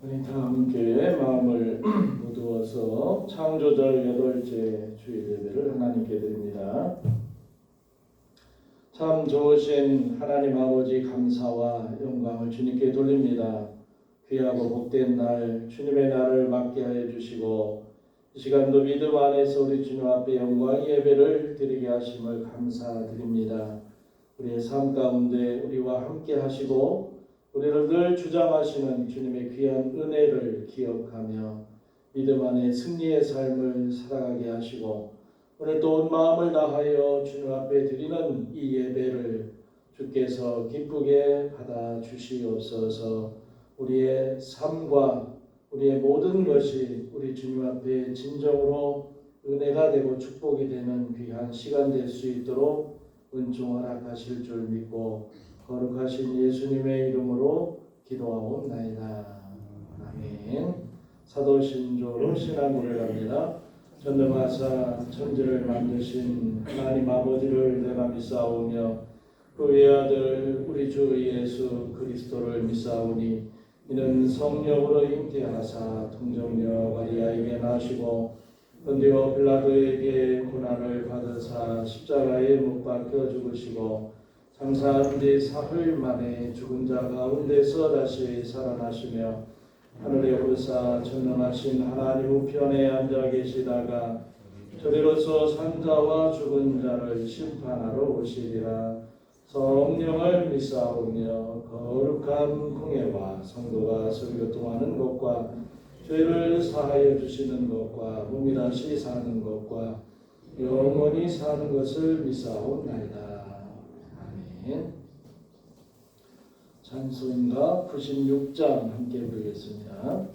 우리 다 함께 마음을 모두어서 창조절 8째 주일 예배를 하나님께 드립니다. 참 좋으신 하나님 아버지 감사와 영광을 주님께 돌립니다. 귀하고 복된 날 주님의 날을 맞게 하여 주시고 이 시간도 믿음 안에서 우리 주님 앞에 영광 예배를 드리게 하심을 감사드립니다. 우리의 삶 가운데 우리와 함께 하시고 우리를 늘 주장하시는 주님의 귀한 은혜를 기억하며 믿음 안에 승리의 삶을 살아가게 하시고 오늘도 온 마음을 다하여 주님 앞에 드리는 이 예배를 주께서 기쁘게 받아 주시옵소서. 우리의 삶과 우리의 모든 것이 우리 주님 앞에 진정으로 은혜가 되고 축복이 되는 귀한 시간 될 수 있도록 은총 허락하실 줄 믿고 거룩하신 예수님의 이름으로 기도하옵나이다. 아멘. 사도신조로 신앙 고백합니다. 전능하사 천지를 만드신 하나님 아버지를 내가 믿사오며 그 외아들 우리 주 예수 그리스도를 믿사오니 이는 성령으로 잉태하사 동정녀 마리아에게 나시고 본디오 빌라도에게 고난을 받으사 십자가에 못 박혀 죽으시고 장사한 뒤 사흘 만에 죽은 자 가운데서 다시 살아나시며 하늘에 오르사 전능하신 하나님 우편에 앉아 계시다가 저리로서 산자와 죽은 자를 심판하러 오시리라. 성령을 믿사오며 거룩한 공예와 성도가 서로 교통하는 것과 죄를 사하여 주시는 것과 몸이 다시 사는 것과 영원히 사는 것을 믿사옵나이다. 아멘. 찬송가 96장 함께 부르겠습니다.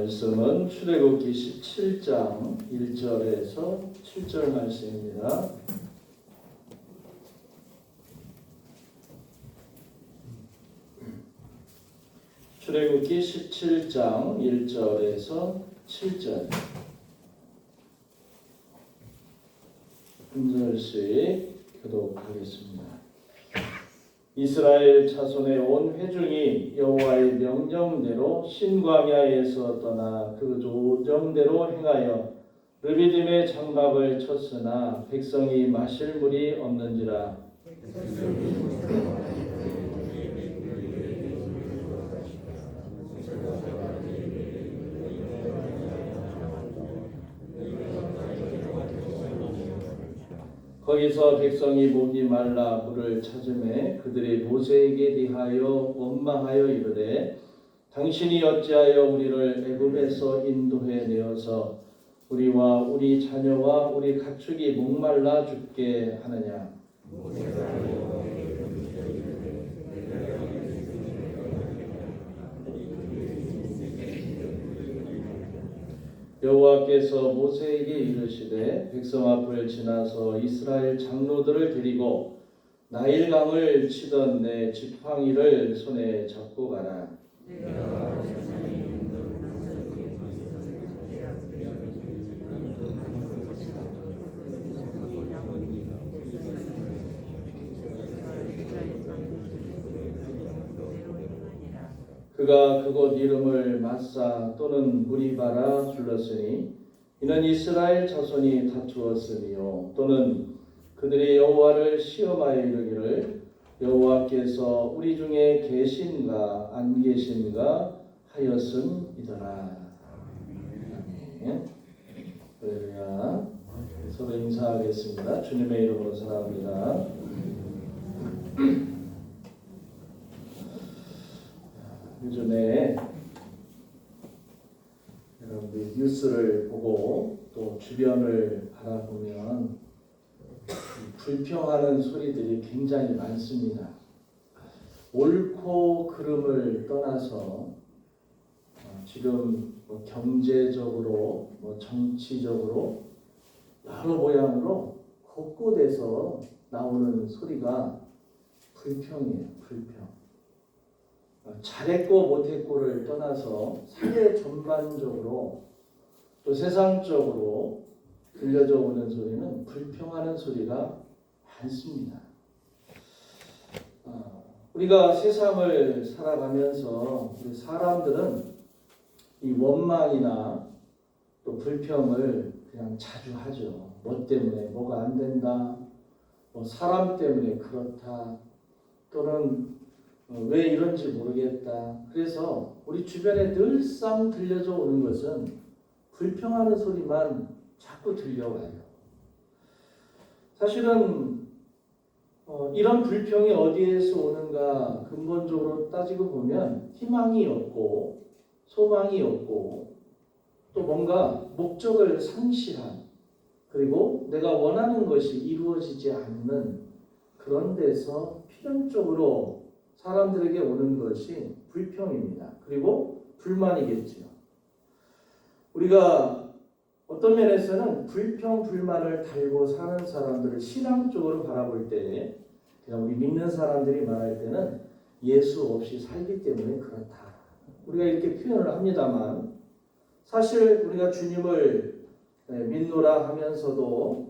말씀은 출애굽기 17장 1절에서 7절 말씀입니다. 출애굽기 17장 1절에서 7절 한 절씩 교독하겠습니다. 이스라엘 자손의 온 회중이 여호와의 명령대로 신광야에서 떠나 그 조정대로 행하여 르비딤의 장막을 쳤으나 백성이 마실 물이 없는지라. 거기서 백성이 목이 말라 물을 찾으매 그들이 모세에게 대하여 원망하여 이르되 당신이 어찌하여 우리를 애굽에서 인도해 내어서 우리와 우리 자녀와 우리 가축이 목말라 죽게 하느냐. 여호와께서 모세에게 이르시되 백성 앞을 지나서 이스라엘 장로들을 데리고 나일강을 치던 내 지팡이를 손에 잡고 가라. 그가 그곳 이름을 마사 또는 무리바라 불렀으니 이는 이스라엘 자손이 다투었으며 또는 그들이 여호와를 시험하여 이르기를 여호와께서 우리 중에 계신가 안 계신가 하였음이더라. 아멘. 할렐루야. 서로 인사하겠습니다. 주님의 이름으로 사랑합니다. 요즘에 여러분들 뉴스를 보고 또 주변을 바라보면 불평하는 소리들이 굉장히 많습니다. 옳고 그름을 떠나서 지금 경제적으로 정치적으로 여러 모양으로 곳곳에서 나오는 소리가 불평이에요. 불평. 잘했고 못했고를 떠나서 사회 전반적으로 또 세상적으로 들려져 오는 소리는 불평하는 소리가 많습니다. 우리가 세상을 살아가면서 우리 사람들은 이 원망이나 또 불평을 그냥 자주 하죠. 뭐 때문에 뭐가 안 된다, 뭐 사람 때문에 그렇다, 또는 왜 이런지 모르겠다. 그래서 우리 주변에 늘상 들려져 오는 것은 불평하는 소리만 자꾸 들려와요. 사실은 이런 불평이 어디에서 오는가 근본적으로 따지고 보면 희망이 없고 소망이 없고 또 뭔가 목적을 상실한, 그리고 내가 원하는 것이 이루어지지 않는 그런 데서 필연적으로 사람들에게 오는 것이 불평입니다. 그리고 불만이겠지요. 우리가 어떤 면에서는 불평, 불만을 달고 사는 사람들을 신앙적으로 바라볼 때, 그냥 우리 믿는 사람들이 말할 때는 예수 없이 살기 때문에 그렇다. 우리가 이렇게 표현을 합니다만, 사실 우리가 주님을 믿노라 하면서도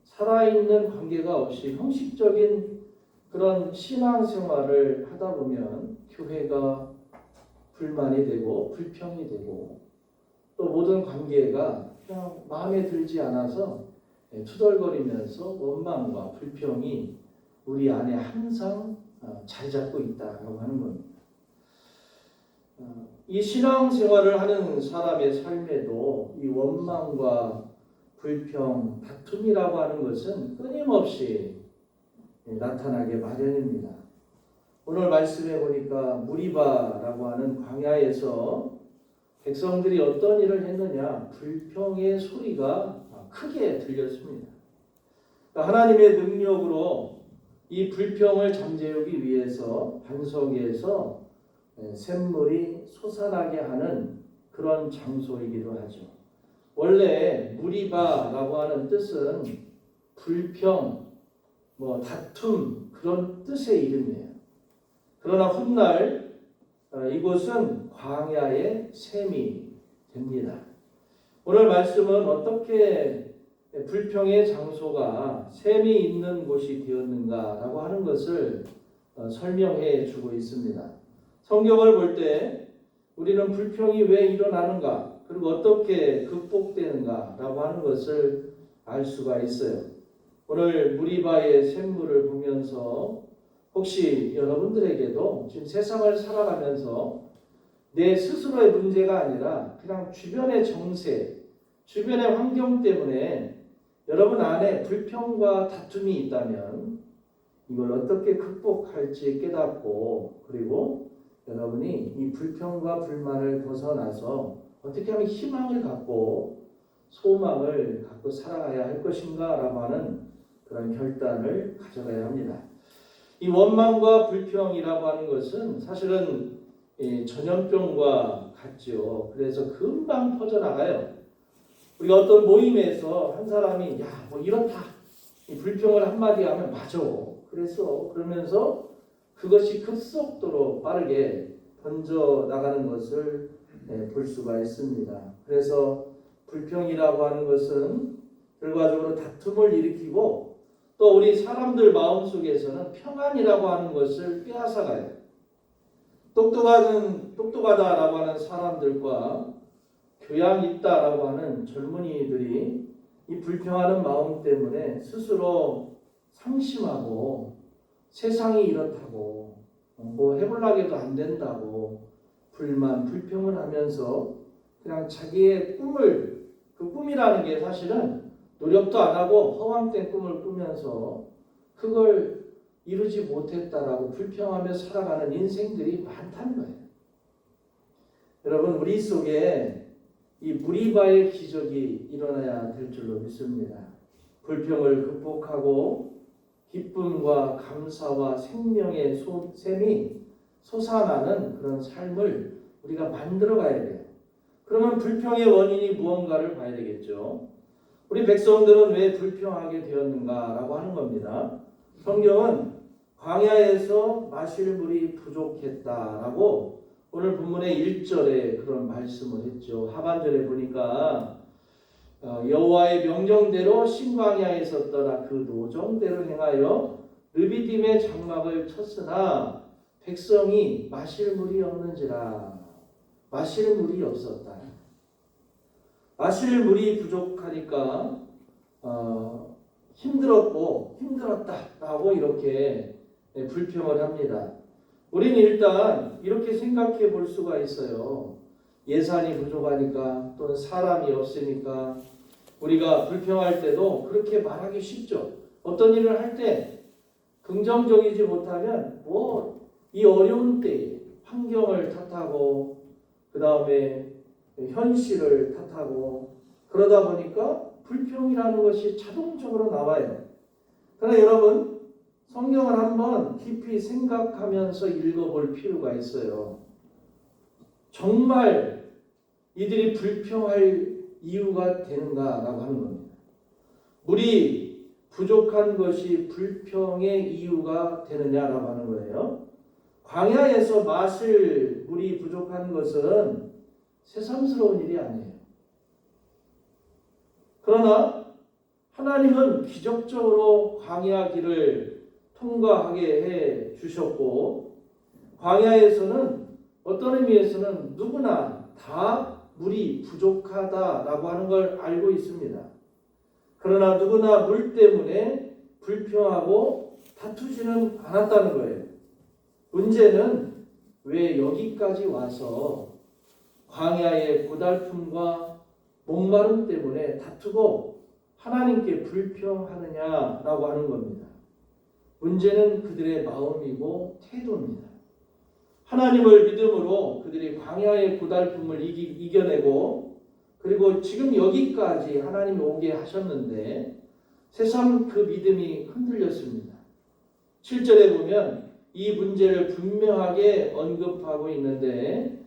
살아있는 관계가 없이 형식적인 그런 신앙생활을 하다 보면 교회가 불만이 되고 불평이 되고 또 모든 관계가 그냥 마음에 들지 않아서 투덜거리면서 원망과 불평이 우리 안에 항상 자리 잡고 있다고 하는 겁니다. 이 신앙생활을 하는 사람의 삶에도 이 원망과 불평, 다툼이라고 하는 것은 끊임없이 나타나게 마련입니다. 오늘 말씀해 보니까 무리바라고 하는 광야에서 백성들이 어떤 일을 했느냐, 불평의 소리가 크게 들렸습니다. 하나님의 능력으로 이 불평을 잠재우기 위해서 반석에서 샘물이 솟아나게 하는 그런 장소이기도 하죠. 원래 무리바라고 하는 뜻은 불평, 다툼, 그런 뜻의 이름이에요. 그러나 훗날 이곳은 광야의 샘이 됩니다. 오늘 말씀은 어떻게 불평의 장소가 샘이 있는 곳이 되었는가라고 하는 것을 설명해 주고 있습니다. 성경을 볼 때 우리는 불평이 왜 일어나는가, 그리고 어떻게 극복되는가라고 하는 것을 알 수가 있어요. 오늘 무리바의 샘물을 보면서 혹시 여러분들에게도 지금 세상을 살아가면서 내 스스로의 문제가 아니라 그냥 주변의 정세, 주변의 환경 때문에 여러분 안에 불평과 다툼이 있다면 이걸 어떻게 극복할지 깨닫고, 그리고 여러분이 이 불평과 불만을 벗어나서 어떻게 하면 희망을 갖고 소망을 갖고 살아가야 할 것인가 라고 하는 그런 결단을 가져가야 합니다. 이 원망과 불평이라고 하는 것은 사실은 전염병과 같죠. 그래서 금방 퍼져나가요. 우리가 어떤 모임에서 한 사람이 뭐 이렇다, 이 불평을 한마디 하면 맞아, 그러면서 그것이 급속도로 빠르게 번져 나가는 것을 볼 수가 있습니다. 그래서 불평이라고 하는 것은 결과적으로 다툼을 일으키고 또 우리 사람들 마음속에서는 평안이라고 하는 것을 빼앗아가요. 똑똑하다라고 하는 사람들과 교양 있다라고 하는 젊은이들이 이 불평하는 마음 때문에 스스로 상심하고 세상이 이렇다고 뭐 해보려고 안 된다고 불만, 불평을 하면서 그냥 자기의 꿈을, 그 꿈이라는 게 사실은 노력도 안 하고 허황된 꿈을 꾸면서 그걸 이루지 못했다라고 불평하며 살아가는 인생들이 많다는 거예요. 여러분, 우리 속에 이 무리바의 기적이 일어나야 될 줄로 믿습니다. 불평을 극복하고 기쁨과 감사와 생명의 샘이 솟아나는 그런 삶을 우리가 만들어 가야 돼요. 그러면 불평의 원인이 무언가를 봐야 되겠죠. 우리 백성들은 왜 불평하게 되었는가라고 하는 겁니다. 성경은 광야에서 마실 물이 부족했다라고 오늘 본문의 1절에 그런 말씀을 했죠. 하반절에 보니까 여호와의 명령대로 신광야에서 떠나 그 노정대로 행하여 르비딤의 장막을 쳤으나 백성이 마실 물이 없는지라. 마실 물이 없었다. 마실 물이 부족하니까 힘들었다라고 이렇게 불평을 합니다. 우리는 일단 이렇게 생각해 볼 수가 있어요. 예산이 부족하니까 또는 사람이 없으니까 우리가 불평할 때도 그렇게 말하기 쉽죠. 어떤 일을 할 때 긍정적이지 못하면 이 어려운 때에 환경을 탓하고 그 다음에 현실을 탓하고 그러다 보니까 불평이라는 것이 자동적으로 나와요. 그러나 여러분, 성경을 한번 깊이 생각하면서 읽어볼 필요가 있어요. 정말 이들이 불평할 이유가 되는가라고 하는 겁니다. 물이 부족한 것이 불평의 이유가 되느냐라고 하는 거예요. 광야에서 마실 물이 부족한 것은 새삼스러운 일이 아니에요. 그러나 하나님은 기적적으로 광야 길을 통과하게 해 주셨고, 광야에서는 어떤 의미에서는 누구나 다 물이 부족하다라고 하는 걸 알고 있습니다. 그러나 누구나 물 때문에 불평하고 다투지는 않았다는 거예요. 문제는 왜 여기까지 와서 광야의 고달픔과 목마름 때문에 다투고 하나님께 불평하느냐라고 하는 겁니다. 문제는 그들의 마음이고 태도입니다. 하나님을 믿음으로 그들이 광야의 고달픔을 이겨내고 그리고 지금 여기까지 하나님이 오게 하셨는데 새삼 그 믿음이 흔들렸습니다. 7절에 보면 이 문제를 분명하게 언급하고 있는데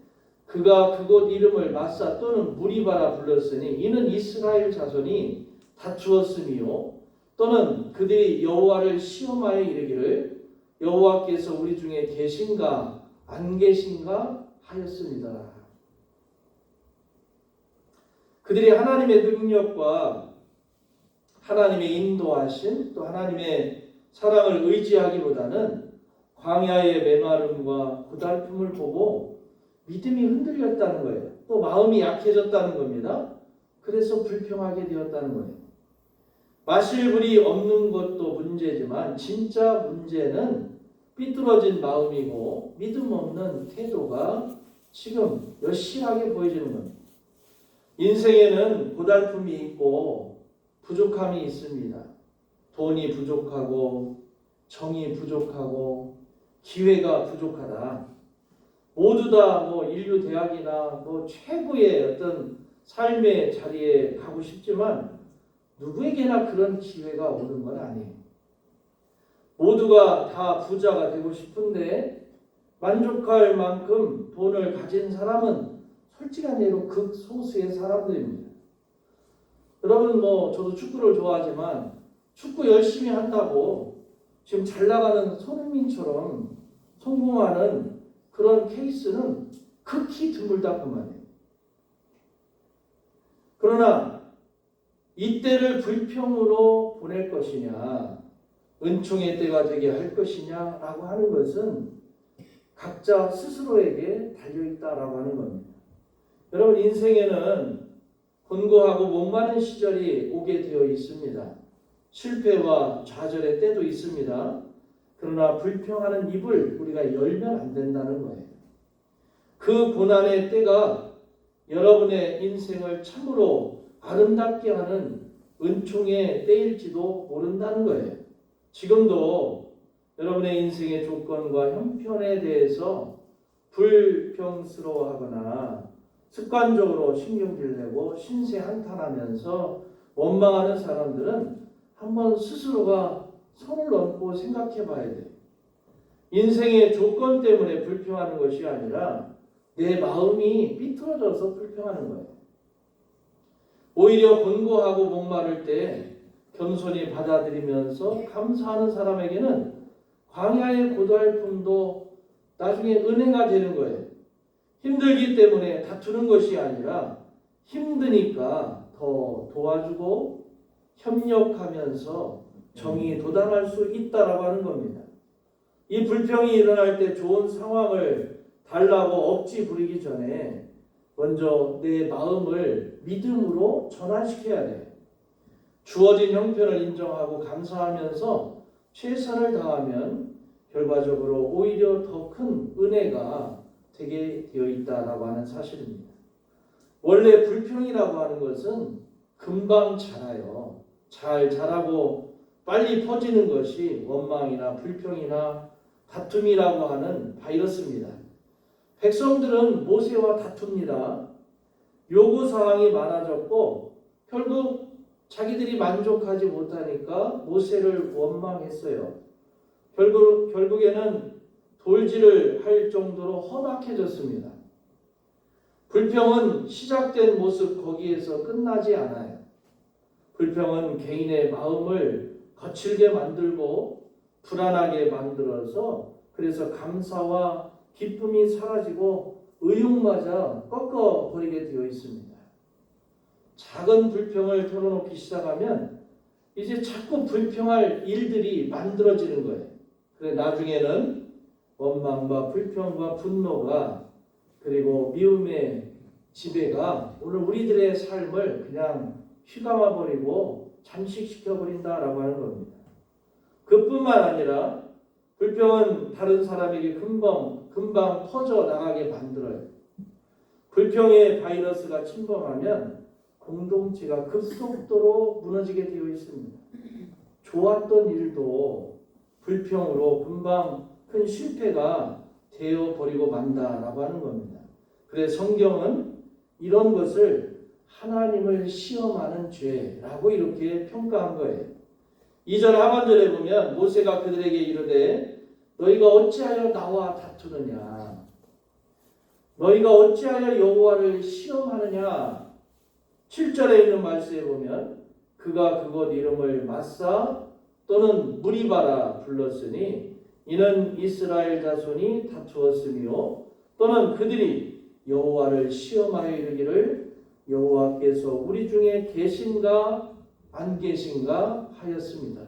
그가 그곳 이름을 마사 또는 무리바라 불렀으니 이는 이스라엘 자손이 다투었으며 또는 그들이 여호와를 시험하여 이르기를 여호와께서 우리 중에 계신가 안 계신가 하였습니다. 그들이 하나님의 능력과 하나님의 인도하심 또 하나님의 사랑을 의지하기보다는 광야의 메마름과 고달픔을 보고 믿음이 흔들렸다는 거예요. 또 마음이 약해졌다는 겁니다. 그래서 불평하게 되었다는 거예요. 마실 물이 없는 것도 문제지만 진짜 문제는 삐뚤어진 마음이고 믿음 없는 태도가 지금 여실하게 보여지는 겁니다. 인생에는 고달픔이 있고 부족함이 있습니다. 돈이 부족하고 정이 부족하고 기회가 부족하다. 모두 다 인류 대학이나 최고의 어떤 삶의 자리에 가고 싶지만 누구에게나 그런 기회가 오는 건 아니에요. 모두가 다 부자가 되고 싶은데 만족할 만큼 돈을 가진 사람은 솔직한 예로 극소수의 사람들입니다. 여러분 저도 축구를 좋아하지만 축구 열심히 한다고 지금 잘 나가는 손흥민처럼 성공하는 그런 케이스는 극히 드물다 그 말이에요. 그러나 이때를 불평으로 보낼 것이냐 은총의 때가 되게 할 것이냐라고 하는 것은 각자 스스로에게 달려있다라고 하는 겁니다. 여러분 인생에는 곤고하고 목마른 시절이 오게 되어 있습니다. 실패와 좌절의 때도 있습니다. 그러나 불평하는 입을 우리가 열면 안 된다는 거예요. 그 고난의 때가 여러분의 인생을 참으로 아름답게 하는 은총의 때일지도 모른다는 거예요. 지금도 여러분의 인생의 조건과 형편에 대해서 불평스러워하거나 습관적으로 신경질 내고 신세 한탄하면서 원망하는 사람들은 한번 스스로가 손을 얹고 생각해 봐야 돼요. 인생의 조건 때문에 불평하는 것이 아니라 내 마음이 삐뚤어져서 불평하는 거예요. 오히려 곤고하고 목마를 때 겸손히 받아들이면서 감사하는 사람에게는 광야의 고달픔도 나중에 은혜가 되는 거예요. 힘들기 때문에 다투는 것이 아니라 힘드니까 더 도와주고 협력하면서 정의에 도달할 수 있다라고 하는 겁니다. 이 불평이 일어날 때 좋은 상황을 달라고 억지 부리기 전에 먼저 내 마음을 믿음으로 전환시켜야 돼요. 주어진 형편을 인정하고 감사하면서 최선을 다하면 결과적으로 오히려 더 큰 은혜가 되게 되어 있다라고 하는 사실입니다. 원래 불평이라고 하는 것은 금방 자라요. 잘 자라고 빨리 퍼지는 것이 원망이나 불평이나 다툼이라고 하는 바이러스입니다. 백성들은 모세와 다툽니다. 요구사항이 많아졌고 결국 자기들이 만족하지 못하니까 모세를 원망했어요. 결국에는 돌질을 할 정도로 험악해졌습니다. 불평은 시작된 모습 거기에서 끝나지 않아요. 불평은 개인의 마음을 거칠게 만들고 불안하게 만들어서 그래서 감사와 기쁨이 사라지고 의욕마저 꺾어버리게 되어 있습니다. 작은 불평을 털어놓기 시작하면 이제 자꾸 불평할 일들이 만들어지는 거예요. 그래 나중에는 원망과 불평과 분노가 그리고 미움의 지배가 오늘 우리들의 삶을 그냥 휘감아버리고 잠식시켜버린다라고 하는 겁니다. 그뿐만 아니라 불평은 다른 사람에게 금방 퍼져나가게 만들어요. 불평의 바이러스가 침범하면 공동체가 급속도로 무너지게 되어 있습니다. 좋았던 일도 불평으로 금방 큰 실패가 되어버리고 만다라고 하는 겁니다. 그래서 성경은 이런 것을 하나님을 시험하는 죄라고 이렇게 평가한 거예요. 2절 하반절에 보면 모세가 그들에게 이르되 너희가 어찌하여 나와 다투느냐 너희가 어찌하여 여호와를 시험하느냐 7절에 있는 말씀에 보면 그가 그곳 이름을 마사 또는 무리바라 불렀으니 이는 이스라엘 자손이 다투었으며 또는 그들이 여호와를 시험하여 이르기를 여호와께서 우리 중에 계신가 안 계신가 하였습니다.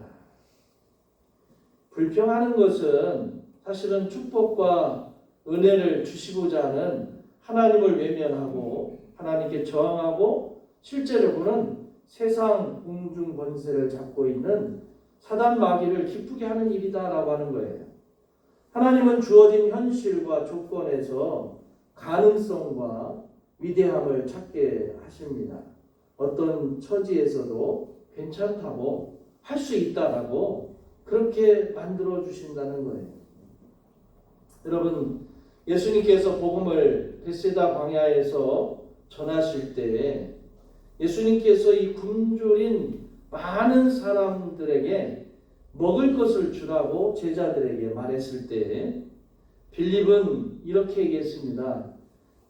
불평하는 것은 사실은 축복과 은혜를 주시고자 하는 하나님을 외면하고 하나님께 저항하고 실제로는 세상 공중 권세를 잡고 있는 사단 마귀를 기쁘게 하는 일이다라고 하는 거예요. 하나님은 주어진 현실과 조건에서 가능성과 위대함을 찾게 하십니다. 어떤 처지에서도 괜찮다고 할 수 있다라고 그렇게 만들어 주신다는 거예요. 여러분, 예수님께서 복음을 벳세다 광야에서 전하실 때 예수님께서 이 굶주린 많은 사람들에게 먹을 것을 주라고 제자들에게 말했을 때 빌립은 이렇게 얘기했습니다.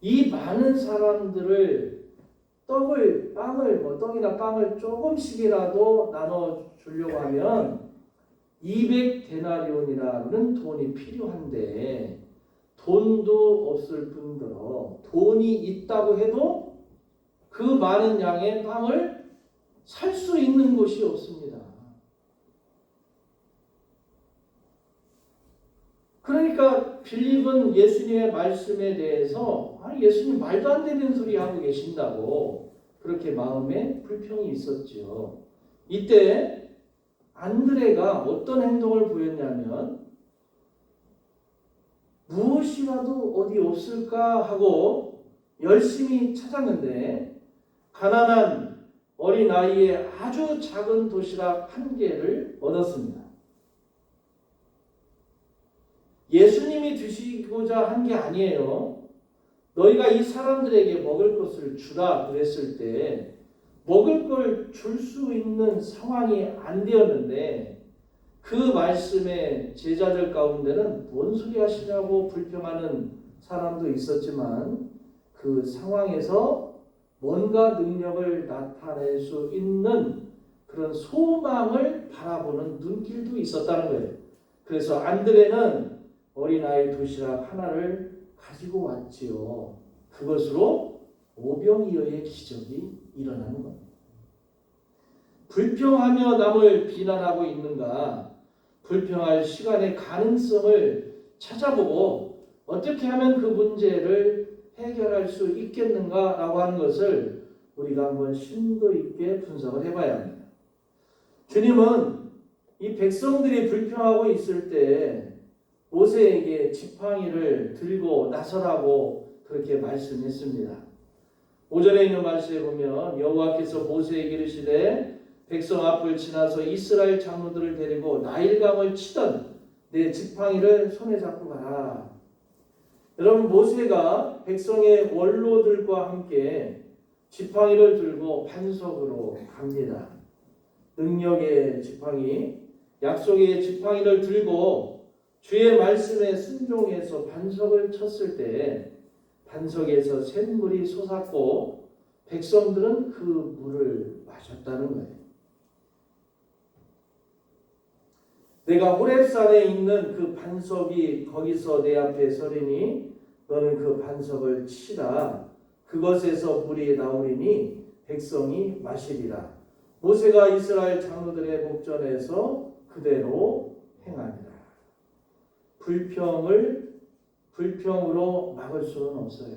이 많은 사람들을 떡이나 빵을 조금씩이라도 나눠 주려고 하면 200데나리온이라는 돈이 필요한데 돈도 없을 뿐더러 돈이 있다고 해도 그 많은 양의 빵을 살 수 있는 곳이 없습니다. 그러니까 빌립은 예수님의 말씀에 대해서 예수님 말도 안 되는 소리 하고 계신다고 그렇게 마음에 불평이 있었지요. 이때 안드레가 어떤 행동을 보였냐면 무엇이라도 어디 없을까 하고 열심히 찾았는데 가난한 어린아이의 아주 작은 도시락 한 개를 얻었습니다. 예수님이 드시고자 한 게 아니에요. 너희가 이 사람들에게 먹을 것을 주라 그랬을 때 먹을 걸 줄 수 있는 상황이 안 되었는데 그 말씀에 제자들 가운데는 뭔 소리 하시냐고 불평하는 사람도 있었지만 그 상황에서 뭔가 능력을 나타낼 수 있는 그런 소망을 바라보는 눈길도 있었다는 거예요. 그래서 안드레는 어린아이 도시락 하나를 가지고 왔지요. 그것으로 오병이어의 기적이 일어나는 겁니다. 불평하며 남을 비난하고 있는가? 불평할 시간의 가능성을 찾아보고 어떻게 하면 그 문제를 해결할 수 있겠는가라고 하는 것을 우리가 한번 심도 있게 분석을 해봐야 합니다. 주님은 이 백성들이 불평하고 있을 때 모세에게 지팡이를 들고 나서라고 그렇게 말씀했습니다. 5절에 있는 말씀에 보면 여호와께서 모세에게 이르시되 백성 앞을 지나서 이스라엘 장로들을 데리고 나일강을 치던 내 지팡이를 손에 잡고 가라. 여러분, 모세가 백성의 원로들과 함께 지팡이를 들고 반석으로 갑니다. 능력의 지팡이, 약속의 지팡이를 들고 주의 말씀에 순종해서 반석을 쳤을 때 반석에서 샘물이 솟았고 백성들은 그 물을 마셨다는 거예요. 내가 호렙산에 있는 그 반석이 거기서 내 앞에 서리니 너는 그 반석을 치라. 그것에서 물이 나오리니 백성이 마시리라. 모세가 이스라엘 장로들의 목전에서 그대로 행하니라. 불평으로 막을 수는 없어요.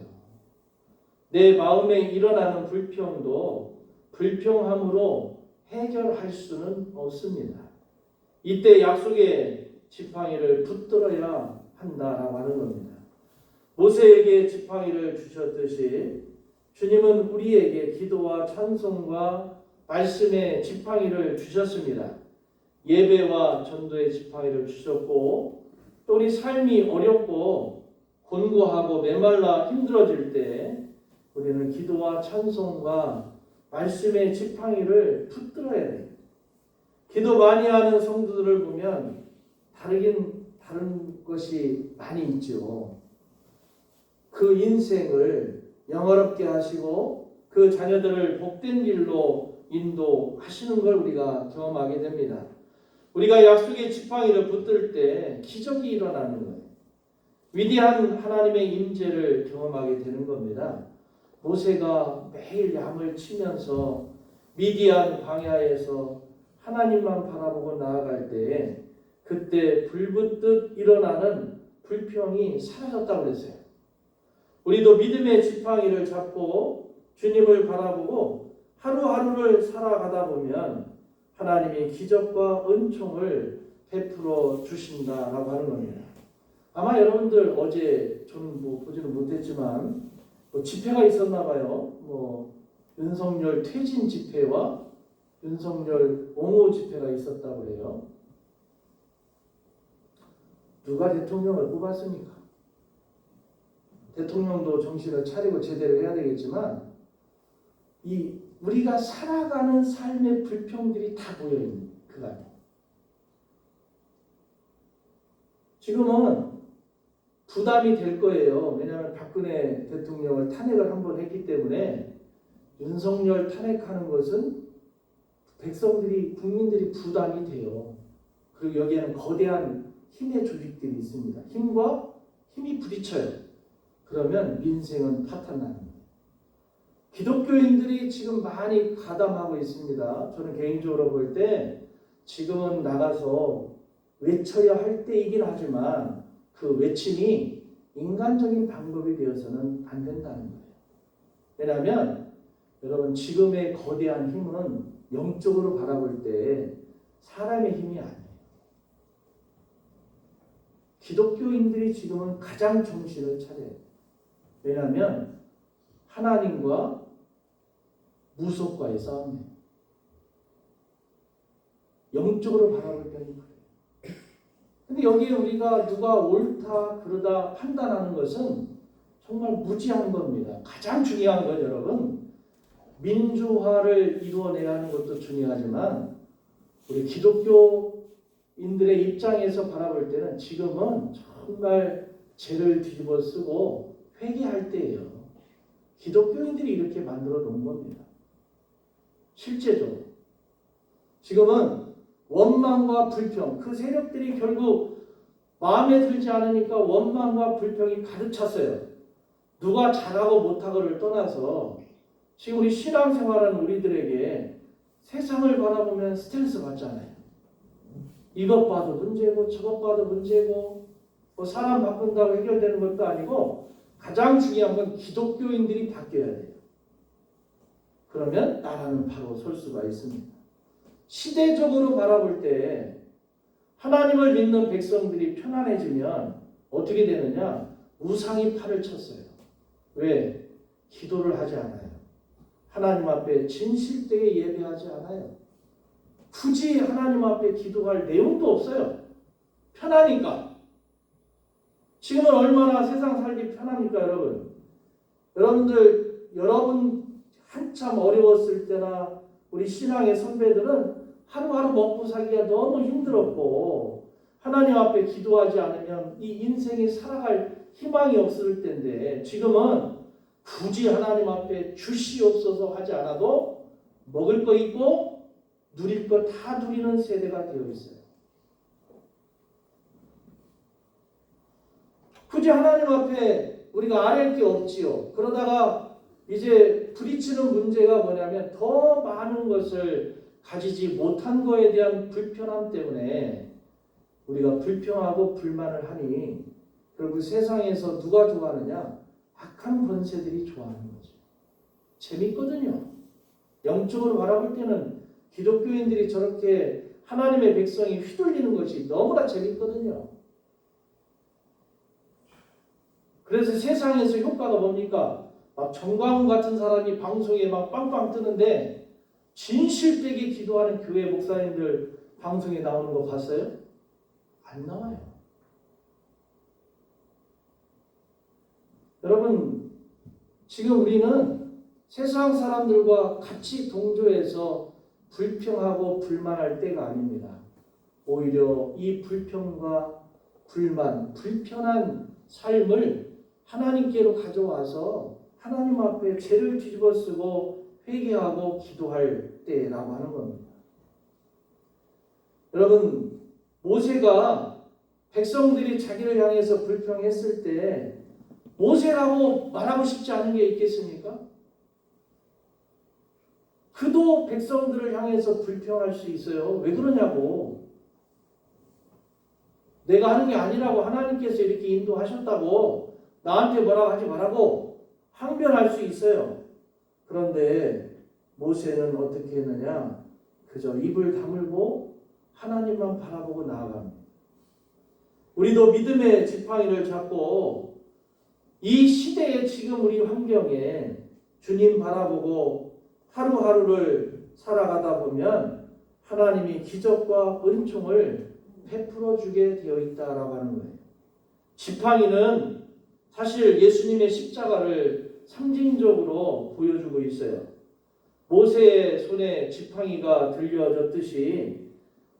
내 마음에 일어나는 불평도 불평함으로 해결할 수는 없습니다. 이때 약속의 지팡이를 붙들어야 한다라고 하는 겁니다. 모세에게 지팡이를 주셨듯이 주님은 우리에게 기도와 찬송과 말씀의 지팡이를 주셨습니다. 예배와 전도의 지팡이를 주셨고 또 우리 삶이 어렵고 곤고하고 메말라 힘들어질 때 우리는 기도와 찬송과 말씀의 지팡이를 붙들어야 돼요. 기도 많이 하는 성도들을 보면 다른 것이 많이 있죠. 그 인생을 영화롭게 하시고 그 자녀들을 복된 길로 인도하시는 걸 우리가 경험하게 됩니다. 우리가 약속의 지팡이를 붙들 때 기적이 일어나는 거예요. 위대한 하나님의 임재를 경험하게 되는 겁니다. 모세가 매일 양을 치면서 미디안 광야에서 하나님만 바라보고 나아갈 때 그때 불붙듯 일어나는 불평이 사라졌다고 그랬어요. 우리도 믿음의 지팡이를 잡고 주님을 바라보고 하루하루를 살아가다 보면 하나님이 기적과 은총을 베풀어 주신다라고 하는 겁니다. 아마 여러분들 어제 저는 보지는 못했지만 집회가 있었나 봐요. 윤석열 퇴진 집회와 윤석열 옹호 집회가 있었다고 그래요. 누가 대통령을 뽑았습니까? 대통령도 정신을 차리고 제대로 해야 되겠지만 우리가 살아가는 삶의 불평들이 다 보여있는 그간. 지금은 부담이 될 거예요. 왜냐하면 박근혜 대통령을 탄핵을 한번 했기 때문에 윤석열 탄핵하는 것은 백성들이, 국민들이 부담이 돼요. 그리고 여기에는 거대한 힘의 조직들이 있습니다. 힘과 힘이 부딪혀요. 그러면 민생은 파탄나는 거예요. 기독교인들이 지금 많이 가담하고 있습니다. 저는 개인적으로 볼 때 지금은 나가서 외쳐야 할 때이긴 하지만 그 외침이 인간적인 방법이 되어서는 안 된다는 거예요. 왜냐하면 여러분 지금의 거대한 힘은 영적으로 바라볼 때 사람의 힘이 아니에요. 기독교인들이 지금은 가장 정신을 차려요. 왜냐하면 하나님과 무속과의 싸움이에요. 영적으로 바라볼 때는 그래요. 근데 여기에 우리가 누가 옳다 그러다 판단하는 것은 정말 무지한 겁니다. 가장 중요한 건 여러분 민주화를 이루어내야 하는 것도 중요하지만 우리 기독교인들의 입장에서 바라볼 때는 지금은 정말 죄를 뒤집어 쓰고 회개할 때예요. 기독교인들이 이렇게 만들어 놓은 겁니다. 실제적으로 지금은 원망과 불평, 그 세력들이 결국 마음에 들지 않으니까 원망과 불평이 가득 찼어요. 누가 잘하고 못하고를 떠나서 지금 우리 신앙생활하는 우리들에게 세상을 바라보면 스트레스 받잖아요. 이것 봐도 문제고 저것 봐도 문제고 뭐 사람 바꾼다고 해결되는 것도 아니고 가장 중요한 건 기독교인들이 바뀌어야 돼요. 그러면 나라는 바로 설 수가 있습니다. 시대적으로 바라볼 때 하나님을 믿는 백성들이 편안해지면 어떻게 되느냐? 우상이 팔을 쳤어요. 왜? 기도를 하지 않아요. 하나님 앞에 진실되게 예배하지 않아요. 굳이 하나님 앞에 기도할 내용도 없어요. 편하니까. 지금은 얼마나 세상 살기 편합니까, 여러분? 여러분 한참 어려웠을 때나 우리 신앙의 선배들은 하루하루 먹고 살기가 너무 힘들었고 하나님 앞에 기도하지 않으면 이 인생이 살아갈 희망이 없을 텐데 지금은 굳이 하나님 앞에 주시옵소서 하지 않아도 먹을 거 있고 누릴 거 다 누리는 세대가 되어 있어요. 굳이 하나님 앞에 우리가 안 할 게 없지요. 그러다가 이제 부딪히는 문제가 뭐냐면 더 많은 것을 가지지 못한 거에 대한 불편함 때문에 우리가 불평하고 불만을 하니 결국 세상에서 누가 좋아하느냐? 악한 권세들이 좋아하는 거죠. 재밌거든요. 영적으로 바라볼 때는 기독교인들이 저렇게 하나님의 백성이 휘둘리는 것이 너무나 재밌거든요. 그래서 세상에서 효과가 뭡니까? 막 정광훈 같은 사람이 방송에 막 빵빵 뜨는데 진실되게 기도하는 교회 목사님들 방송에 나오는 거 봤어요? 안 나와요. 여러분, 지금 우리는 세상 사람들과 같이 동조해서 불평하고 불만할 때가 아닙니다. 오히려 이 불평과 불만, 불편한 삶을 하나님께로 가져와서 하나님 앞에 죄를 뒤집어 쓰고 회개하고 기도할 때라고 하는 겁니다. 여러분, 모세가 백성들이 자기를 향해서 불평했을 때 모세라고 말하고 싶지 않은 게 있겠습니까? 그도 백성들을 향해서 불평할 수 있어요. 왜 그러냐고. 내가 하는 게 아니라고 하나님께서 이렇게 인도하셨다고 나한테 뭐라고 하지 말라고 항변할 수 있어요. 그런데 모세는 어떻게 했느냐? 그저 입을 다물고 하나님만 바라보고 나아갑니다. 우리도 믿음의 지팡이를 잡고 이 시대의 지금 우리 환경에 주님 바라보고 하루하루를 살아가다 보면 하나님이 기적과 은총을 베풀어 주게 되어 있다라고 하는 거예요. 지팡이는 사실 예수님의 십자가를 상징적으로 보여주고 있어요. 모세의 손에 지팡이가 들려졌듯이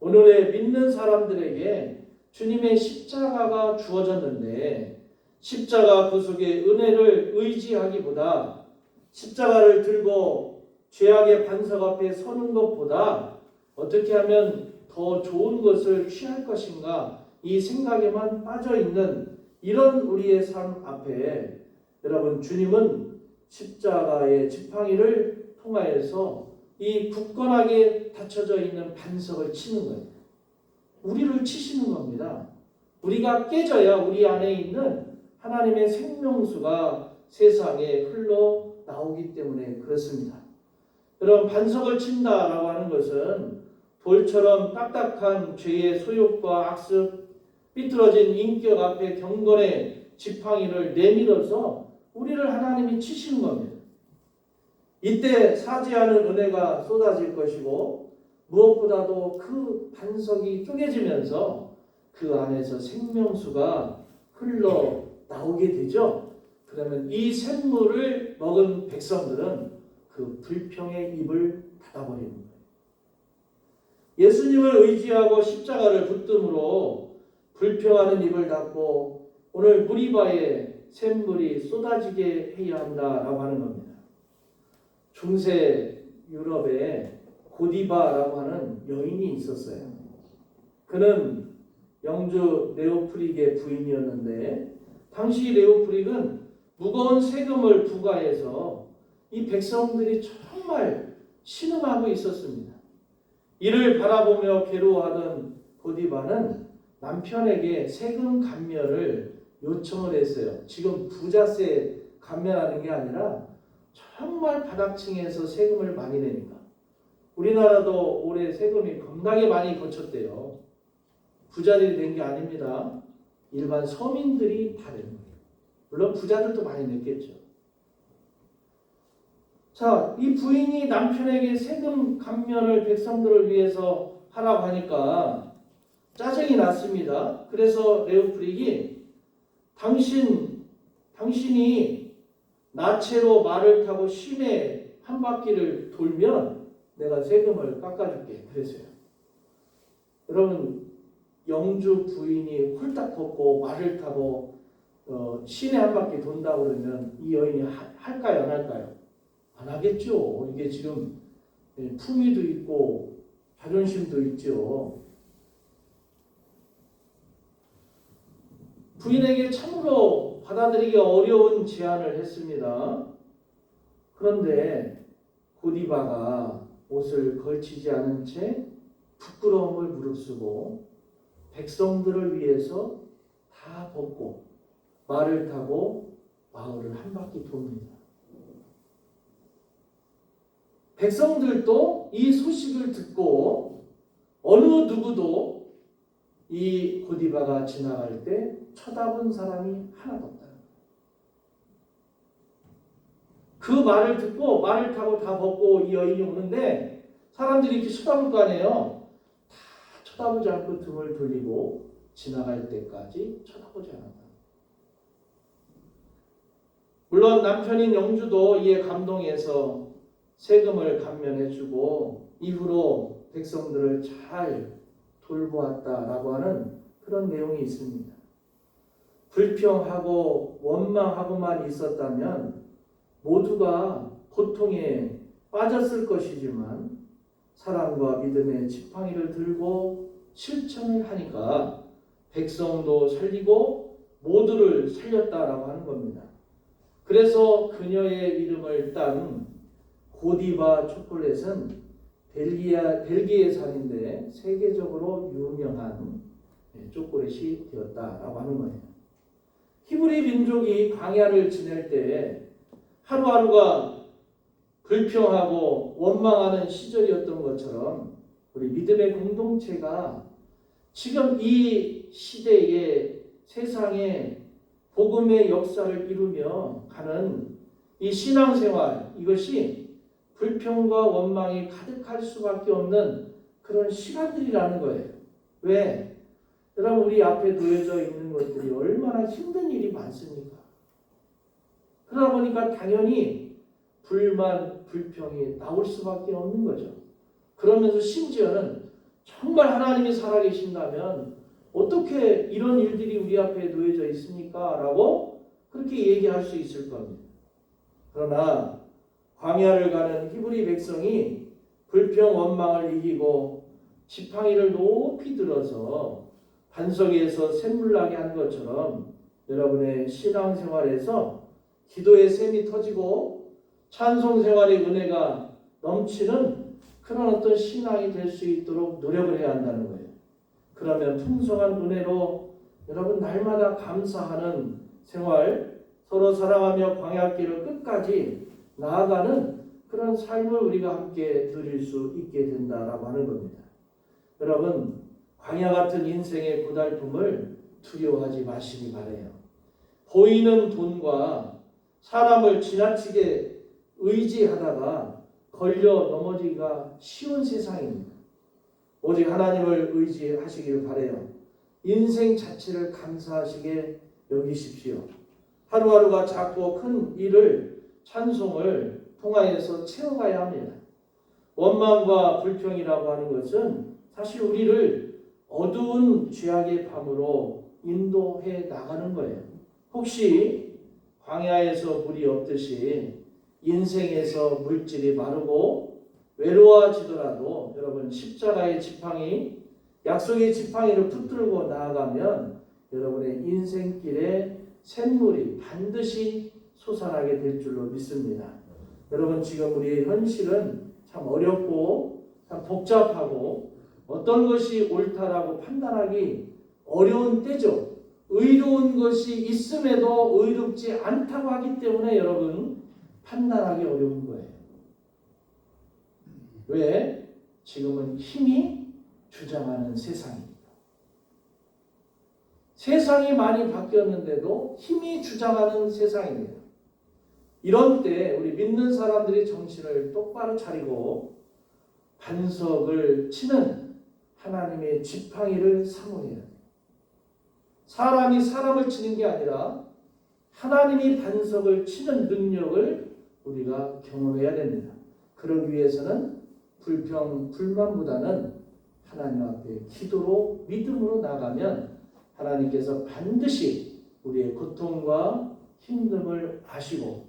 오늘의 믿는 사람들에게 주님의 십자가가 주어졌는데, 십자가 그 속에 은혜를 의지하기보다 십자가를 들고 죄악의 반석 앞에 서는 것보다 어떻게 하면 더 좋은 것을 취할 것인가, 이 생각에만 빠져 있는 이런 우리의 삶 앞에 여러분, 주님은 십자가의 지팡이를 통하여서 이 굳건하게 닫혀져 있는 반석을 치는 거예요. 우리를 치시는 겁니다. 우리가 깨져야 우리 안에 있는 하나님의 생명수가 세상에 흘러 나오기 때문에 그렇습니다. 그럼 반석을 친다라고 하는 것은 돌처럼 딱딱한 죄의 소욕과 악습, 삐뚤어진 인격 앞에 경건의 지팡이를 내밀어서 우리를 하나님이 치시는 겁니다. 이때 사지하는 은혜가 쏟아질 것이고, 무엇보다도 그 반석이 쪼개지면서 그 안에서 생명수가 흘러 나오게 되죠. 그러면 이 샘물을 먹은 백성들은 그 불평의 입을 닫아버리는 거예요. 예수님을 의지하고 십자가를 붙듦으로 불평하는 입을 닫고 오늘 무리바에 샘물이 쏟아지게 해야 한다라고 하는 겁니다. 중세 유럽에 고디바라고 하는 여인이 있었어요. 그는 영주 레오프릭의 부인이었는데, 당시 레오프릭은 무거운 세금을 부과해서 이 백성들이 정말 신음하고 있었습니다. 이를 바라보며 괴로워하던 고디바는 남편에게 세금 감면을 요청을 했어요. 지금 부자세 감면하는 게 아니라 정말 바닥층에서 세금을 많이 내니까. 우리나라도 올해 세금이 겁나게 많이 거쳤대요. 부자들이 낸 게 아닙니다. 일반 서민들이 다 낸 거예요. 물론 부자들도 많이 냈겠죠. 자, 이 부인이 남편에게 세금 감면을 백성들을 위해서 하라고 하니까 짜증이 났습니다. 그래서 레오프릭이 당신이 나체로 말을 타고 시내 한 바퀴를 돌면 내가 세금을 깎아줄게 그랬어요. 여러분, 영주 부인이 홀딱 벗고 말을 타고 시내 한 바퀴 돈다 그러면 이 여인이 할까요, 안 할까요? 안 하겠죠. 이게 지금 품위도 있고 자존심도 있죠. 부인에게 참으로 받아들이기 어려운 제안을 했습니다. 그런데 고디바가 옷을 걸치지 않은 채 부끄러움을 무릅쓰고 백성들을 위해서 다 벗고 말을 타고 마을을 한 바퀴 돕니다. 백성들도 이 소식을 듣고 어느 누구도 이 고디바가 지나갈 때 쳐다본 사람이 하나도 없다. 그 말을 듣고 말을 타고 다 벗고 이 여인이 오는데 사람들이 이렇게 쳐다볼 거 아니에요. 다 쳐다보지 않고 등을 돌리고 지나갈 때까지 쳐다보지 않았다. 물론 남편인 영주도 이에 감동해서 세금을 감면해주고 이후로 백성들을 잘 돌보았다라고 하는 그런 내용이 있습니다. 불평하고 원망하고만 있었다면 모두가 고통에 빠졌을 것이지만 사랑과 믿음의 지팡이를 들고 실천을 하니까 백성도 살리고 모두를 살렸다라고 하는 겁니다. 그래서 그녀의 이름을 딴 고디바 초콜릿은 벨기에 산인데 세계적으로 유명한 초콜릿이 되었다라고 하는 거예요. 히브리 민족이 광야를 지낼 때 하루하루가 불평하고 원망하는 시절이었던 것처럼 우리 믿음의 공동체가 지금 이 시대의 세상에 복음의 역사를 이루며 가는 이 신앙생활, 이것이 불평과 원망이 가득할 수밖에 없는 그런 시간들이라는 거예요. 왜? 여러분, 우리 앞에 놓여져 있는 것들이 얼마나 힘든 일이 많습니까? 그러다 보니까 당연히 불만, 불평이 나올 수밖에 없는 거죠. 그러면서 심지어는 정말 하나님이 살아계신다면 어떻게 이런 일들이 우리 앞에 놓여져 있습니까? 라고 그렇게 얘기할 수 있을 겁니다. 그러나 광야를 가는 히브리 백성이 불평, 원망을 이기고 지팡이를 높이 들어서 반석 위에서 샘물 나게 한 것처럼 여러분의 신앙생활에서 기도의 샘이 터지고 찬송생활의 은혜가 넘치는 그런 어떤 신앙이 될 수 있도록 노력을 해야 한다는 거예요. 그러면 풍성한 은혜로 여러분 날마다 감사하는 생활, 서로 사랑하며 광야길을 끝까지 나아가는 그런 삶을 우리가 함께 누릴 수 있게 된다라고 하는 겁니다. 여러분, 광야 같은 인생의 고달픔을 두려워하지 마시기 바라요. 보이는 돈과 사람을 지나치게 의지하다가 걸려 넘어지기가 쉬운 세상입니다. 오직 하나님을 의지하시기를 바라요. 인생 자체를 감사하시게 여기십시오. 하루하루가 작고 큰 일을 찬송을 통하여서 채워가야 합니다. 원망과 불평이라고 하는 것은 사실 우리를 어두운 죄악의 밤으로 인도해 나가는 거예요. 혹시 광야에서 물이 없듯이 인생에서 물질이 마르고 외로워지더라도 여러분 십자가의 지팡이, 약속의 지팡이를 붙들고 나아가면 여러분의 인생길에 샘물이 반드시 솟아나게 될 줄로 믿습니다. 여러분, 지금 우리의 현실은 참 어렵고 참 복잡하고 어떤 것이 옳다라고 판단하기 어려운 때죠. 의로운 것이 있음에도 의롭지 않다고 하기 때문에 여러분 판단하기 어려운 거예요. 왜? 지금은 힘이 주장하는 세상입니다. 세상이 많이 바뀌었는데도 힘이 주장하는 세상입니다. 이런 때 우리 믿는 사람들이 정신을 똑바로 차리고 반석을 치는 하나님의 지팡이를 사모해야 돼요. 사람이 사람을 치는 게 아니라 하나님이 반석을 치는 능력을 우리가 경험해야 됩니다. 그러기 위해서는 불평, 불만보다는 하나님 앞에 기도로 믿음으로 나가면 하나님께서 반드시 우리의 고통과 힘듦을 아시고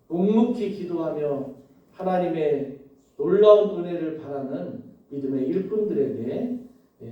묵묵히 기도하며 하나님의 놀라운 은혜를 바라는 믿음의 일꾼들에게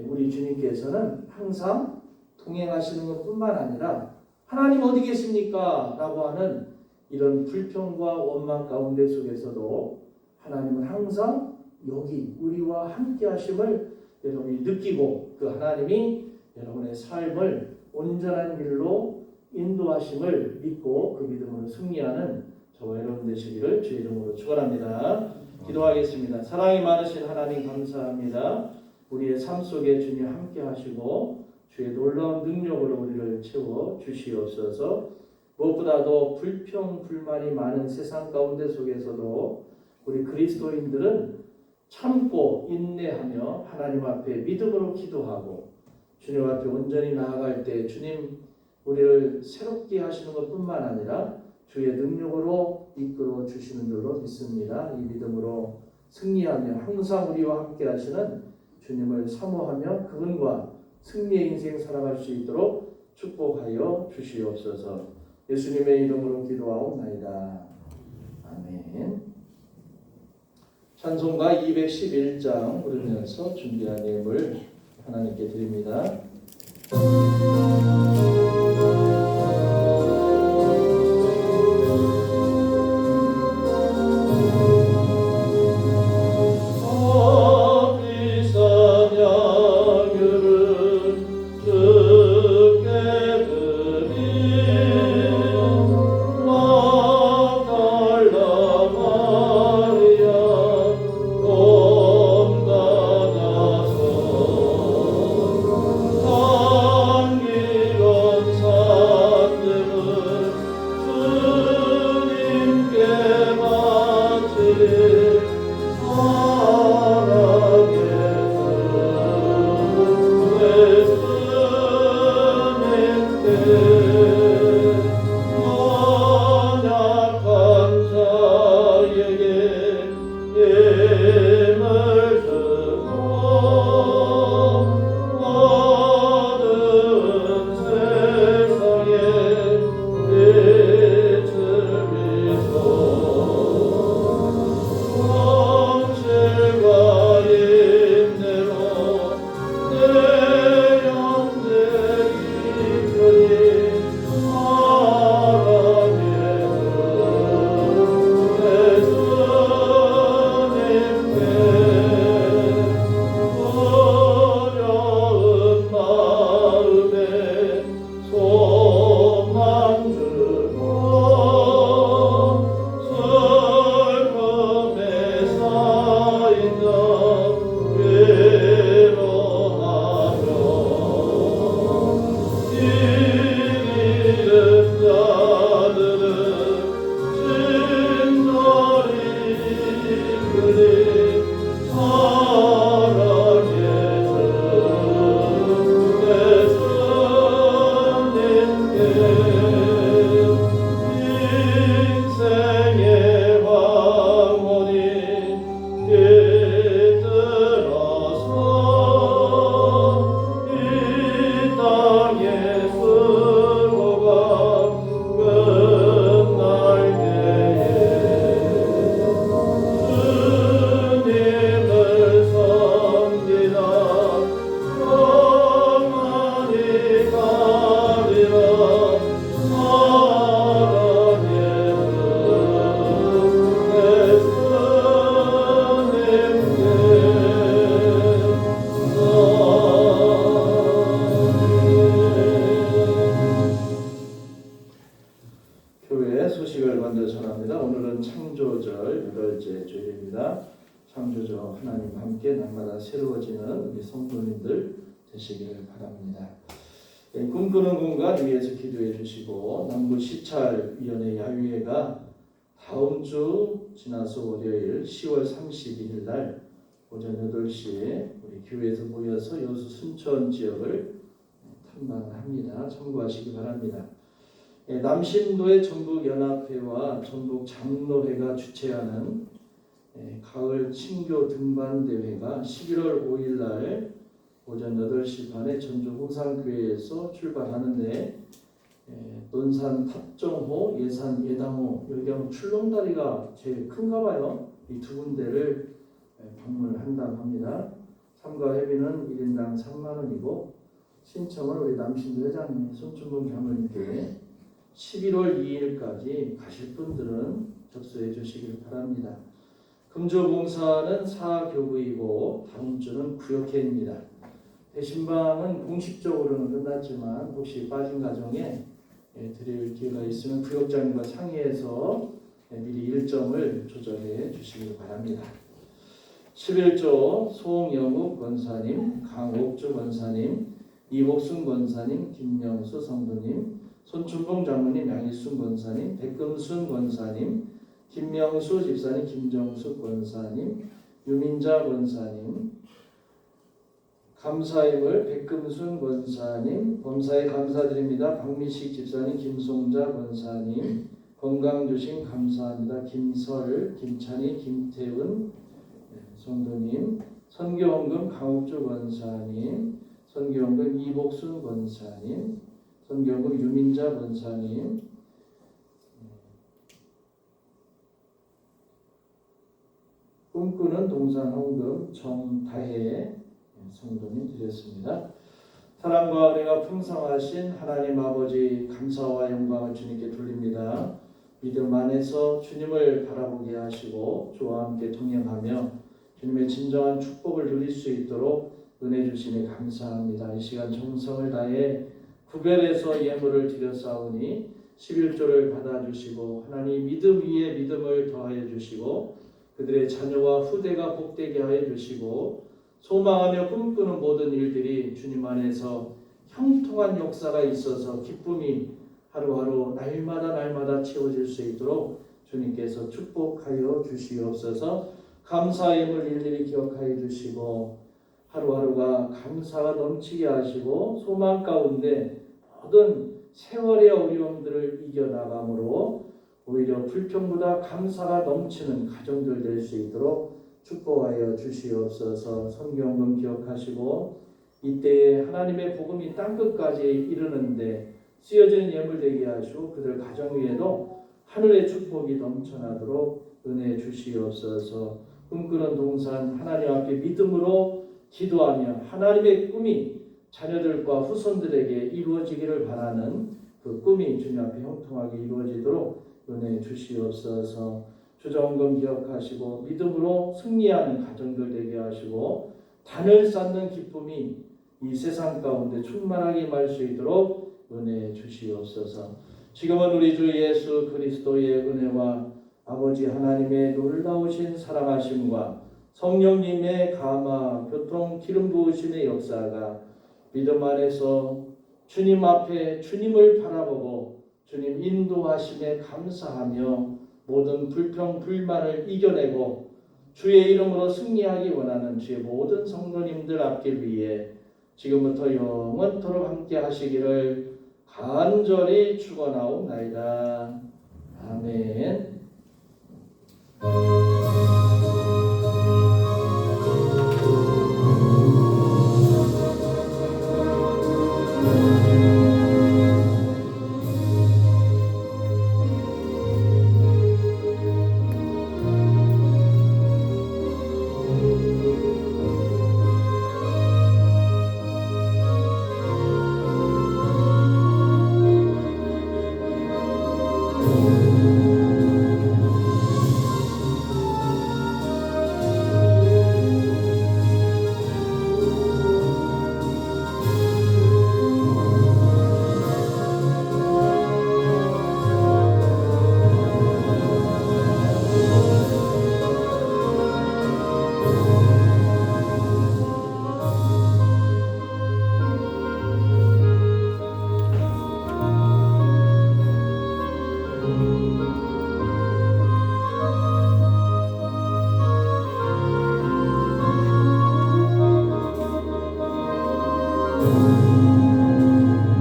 우리 주님께서는 항상 동행하시는 것뿐만 아니라 하나님 어디 계십니까? 라고 하는 이런 불평과 원망 가운데 속에서도 하나님은 항상 여기 우리와 함께 하심을 여러분이 느끼고 그 하나님이 여러분의 삶을 온전한 길로 인도하심을 믿고 그 믿음으로 승리하는 저와 여러분 되시기를 주의 이름으로 축원합니다. 기도하겠습니다. 사랑이 많으신 하나님 감사합니다. 우리의 삶 속에 주님 함께 하시고 주의 놀라운 능력으로 우리를 채워 주시옵소서. 무엇보다도 불평, 불만이 많은 세상 가운데 속에서도 우리 그리스도인들은 참고 인내하며 하나님 앞에 믿음으로 기도하고 주님 앞에 온전히 나아갈 때 주님 우리를 새롭게 하시는 것뿐만 아니라 주의 능력으로 이끌어 주시는 줄로 믿습니다. 이 믿음으로 승리하며 항상 우리와 함께 하시는 주님을 사모하며 그분과 승리의 인생 살아갈 수 있도록 축복하여 주시옵소서. 예수님의 이름으로 기도하옵나이다. 아멘. 찬송가 211장 부르면서 준비한 예물 하나님께 드립니다. 땅에 수고가 끝날 때에 주님을 섬기다 평안히 가리라. 교회 소식을 먼저 전합니다. 오늘은 창조절 8째 주일입니다. 창조주 하나님과 함께 날마다 새로워지는 우리 성도님들 되시기를 바랍니다. 꿈꾸는 공간 위에서 기도해 주시고 남부 시찰위원회 야유회가 다음 주 지나서 월요일 10월 31일 날 오전 8시에 우리 교회에서 모여서 여수 순천 지역을 탐방을 합니다. 참고하시기 바랍니다. 남신도의 전북연합회와 전북장로회가 주최하는 가을 친교 등반대회가 11월 5일 날 오전 8시 반에 전주 홍산교회에서 출발하는데 논산 탑정호, 예산 예당호, 여기 출렁다리가 제일 큰가 봐요. 이 두 군데를 방문한다고 합니다. 참가 회비는 1인당 3만 원이고 신청은 우리 남신도 회장님 손춘봉 장로님께 11월 2일까지 가실 분들은 접수해 주시길 바랍니다. 금주봉사는 사교구이고 다음 주는 구역회입니다. 배신방은 공식적으로는 끝났지만 혹시 빠진 가정에 드릴 기회가 있으면 구역장님과 상의해서 미리 일정을 조절해 주시길 바랍니다. 11조 송영욱 권사님, 강옥주 권사님, 이복순 권사님, 김명수 성도님, 손춘봉 장로님, 양일순 권사님, 백금순 권사님, 김명수 집사님, 김정숙 권사님, 유민자 권사님, 감사임을 백금순 권사님, 범사에 감사드립니다. 박미식 집사님, 김송자 권사님, 건강 주신 감사합니다. 김설, 김찬희, 김태훈 성도님, 선교헌금 강옥주 권사님, 선교헌금 이복순 권사님, 선교헌금 유민자 권사님, 꿈꾸는 동산헌금 정다혜 성도님 드렸습니다. 사랑과 은혜가 풍성하신 하나님 아버지 감사와 영광을 주님께 돌립니다. 믿음 안에서 주님을 바라보게 하시고 주와 함께 동행하며 주님의 진정한 축복을 누릴 수 있도록 은혜 주시니 감사합니다. 이 시간 정성을 다해 구별해서 예물을 드렸사오니 11조를 받아주시고 하나님 믿음 위에 믿음을 더하여 주시고 그들의 자녀와 후대가 복되게 하여 주시고 소망하며 꿈꾸는 모든 일들이 주님 안에서 형통한 역사가 있어서 기쁨이 하루하루 날마다 채워질 수 있도록 주님께서 축복하여 주시옵소서. 감사임을 일일이 기억하여 주시고 하루하루가 감사가 넘치게 하시고 소망 가운데 모든 세월의 어려움들을 이겨나감으로 오히려 불평보다 감사가 넘치는 가정들 될 수 있도록 축복하여 주시옵소서. 성경금 기억하시고 이때에 하나님의 복음이 땅끝까지 이르는데 쓰여지는 예물 되게 하시고 그들 가정 위에도 하늘의 축복이 넘쳐나도록 은혜 주시옵소서. 꿈꾸는 동산 하나님 앞에 믿음으로 기도하며 하나님의 꿈이 자녀들과 후손들에게 이루어지기를 바라는 그 꿈이 주님 앞에 형통하게 이루어지도록 은혜 주시옵소서. 주정금 기억하시고 믿음으로 승리하는 가정들 되게 하시고 단을 쌓는 기쁨이 이 세상 가운데 충만하게 임할 수 있도록 은혜 주시옵소서. 지금은 우리 주 예수 그리스도의 은혜와 아버지 하나님의 놀라우신 사랑하심과 성령님의 감화, 교통, 기름 부으심의 역사가 믿음 안에서 주님 앞에 주님을 바라보고 주님 인도하심에 감사하며 모든 불평, 불만을 이겨내고 주의 이름으로 승리하기 원하는 주의 모든 성도님들 앞길 위해 지금부터 영원토록 함께 하시기를 간절히 축원하옵나이다. 아멘.